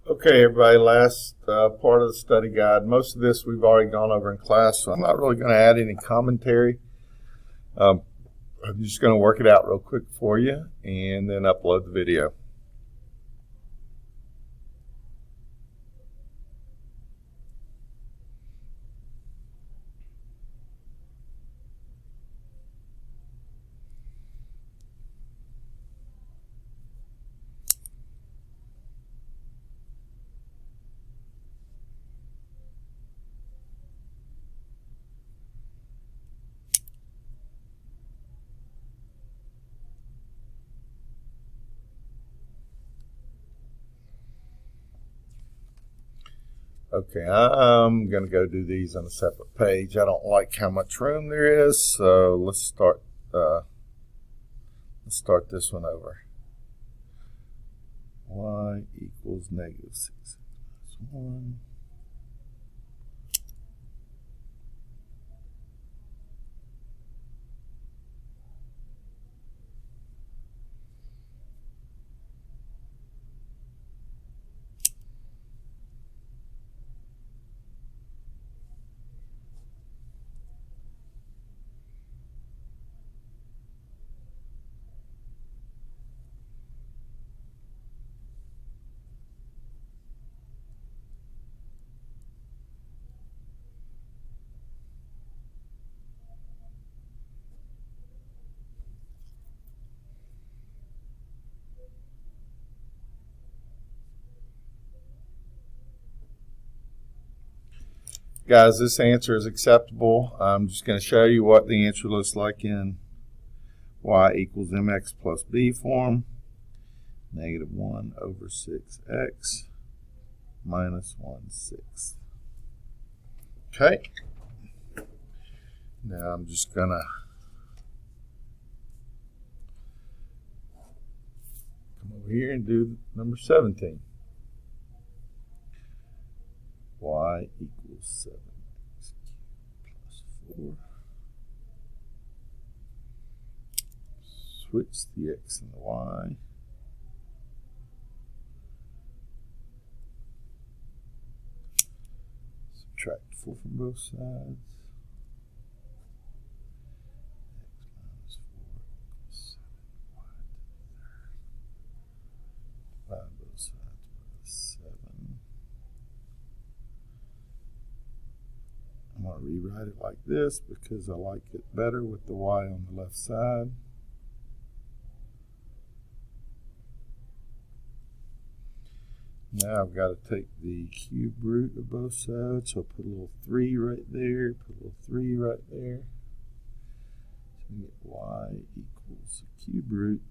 Okay, everybody, last part of the study guide. Most of this we've already gone over in class, so I'm not really going to add any commentary. I'm just going to work it out real quick for you and then upload the video. Okay, I'm going to go do these on a separate page. I don't like how much room there is, so let's start this one over. Y equals negative 6 plus 1. Guys, this answer is acceptable. I'm just going to show you what the answer looks like in y equals mx plus b form. Negative 1 over 6x minus 1/6. Okay. Now I'm just going to come over here and do number 17. Y equals 7x plus 4. Switch the x and the y. Subtract 4 from both sides. X minus 4 equals 7y to the third. Divide both sides by 7. I'm going to rewrite it like this because I like it better with the y on the left side. Now I've got to take the cube root of both sides, so I'll put a little 3 right there, put a little 3 right there. So we get y equals the cube root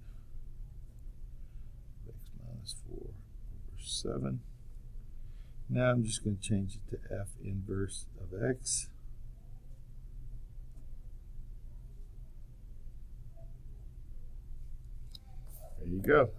of x minus 4 over 7. Now I'm just going to change it to f inverse of x. There you go.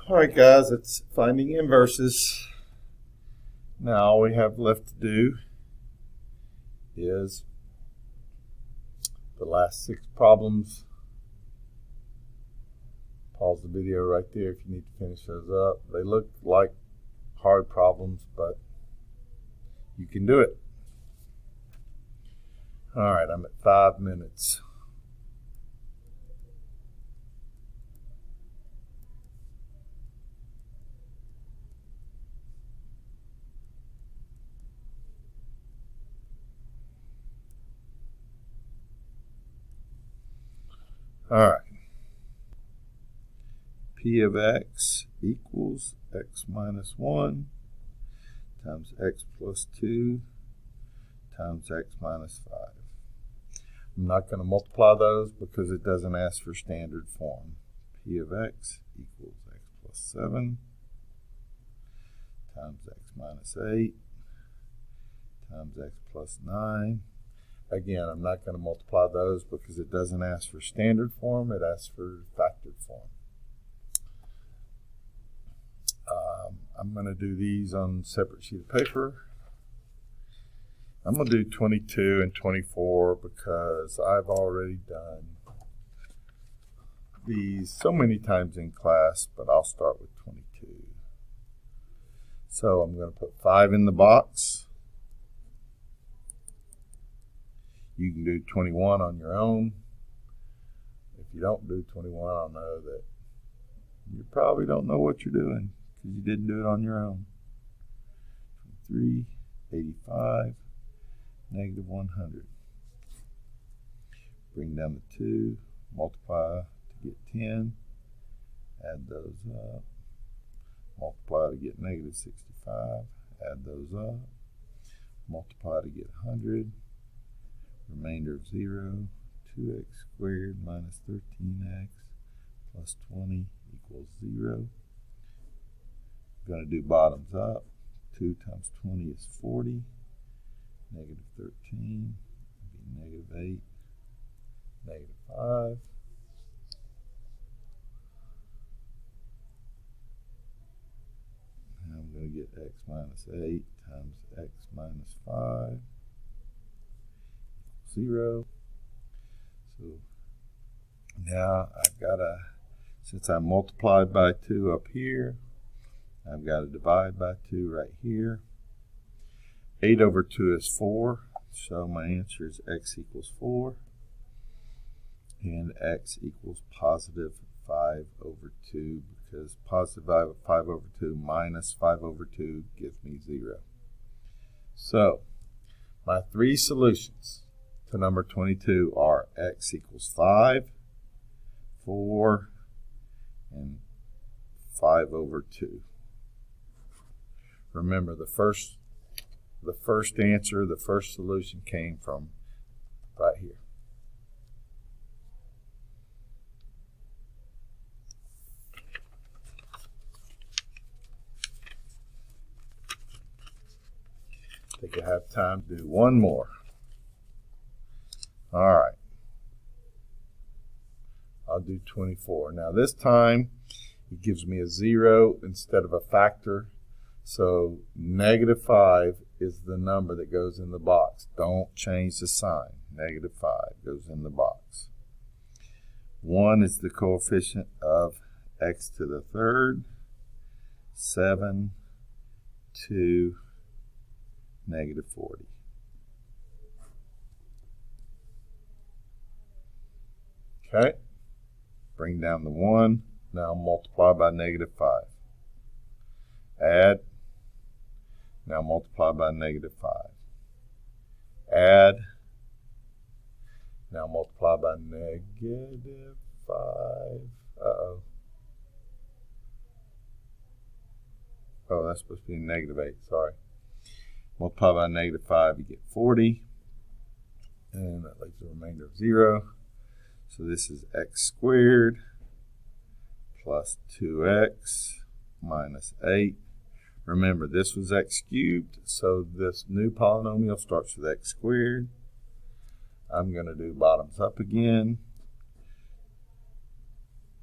All right, guys, it's finding inverses. Now all we have left to do is the last 6 problems Pause the video right there if you need to finish those up. They look like hard problems, but you can do it. All right, I'm at 5 minutes. All right. P of x equals x minus 1 times x plus 2 times x minus 5. I'm not going to multiply those because it doesn't ask for standard form. P of x equals x plus 7 times x minus 8 times x plus 9. Again, I'm not going to multiply those because it doesn't ask for standard form, it asks for factored form. I'm going to do these on a separate sheet of paper. I'm going to do 22 and 24 because I've already done these so many times in class, but I'll start with 22. So I'm going to put 5 in the box. You can do 21 on your own. If you don't do 21, I'll know that you probably don't know what you're doing because you didn't do it on your own. 23, 85, negative 100. Bring down the 2, multiply to get 10, add those up, multiply to get negative 65, add those up, multiply to get 100, remainder of 0, 2x squared minus 13x plus 20 equals 0. Going to do bottoms up. 2 times 20 is 40. Negative 13 would be negative 8, negative 5. Now I'm going to get x minus 8 times x minus 5. 0. So now I've got to, since I multiplied by 2 up here, I've got to divide by 2 right here. 8 over 2 is 4, so my answer is x equals 4. And x equals positive 5 over 2 because positive 5 over 2 minus 5 over 2 gives me 0. So my 3 solutions to number 22 are x equals 5, 4, and 5 over 2. Remember, the first answer, the first solution came from right here. I think I have time to do one more. All right. I'll do 24. Now this time it gives me a 0 instead of a factor. So negative 5 is the number that goes in the box. Don't change the sign. Negative 5 goes in the box. 1 is the coefficient of x to the third. 7, 2, negative 40. Okay, bring down the 1. Now multiply by negative 5. Add. Now multiply by negative 5. Add. Now multiply by negative 5. Uh-oh. Oh, that's supposed to be negative 8. Sorry. Multiply by negative 5, you get 40. And that leaves a remainder of 0. So this is x squared plus 2x minus 8. Remember, this was x cubed, so this new polynomial starts with x squared. I'm going to do bottoms up again.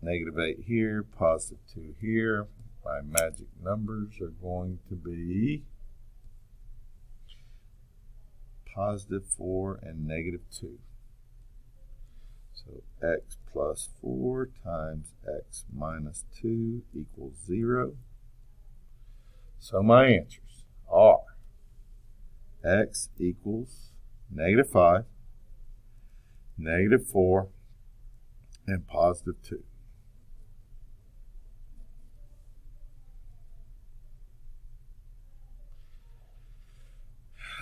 Negative 8 here, positive 2 here. My magic numbers are going to be positive 4 and negative 2. So x plus 4 times x minus 2 equals 0. So my answers are x equals -5, -4, and +2.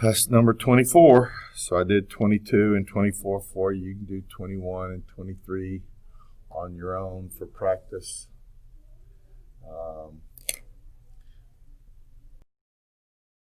That's number 24. So I did 22 and 24 for you. You can do 21 and 23 on your own for practice.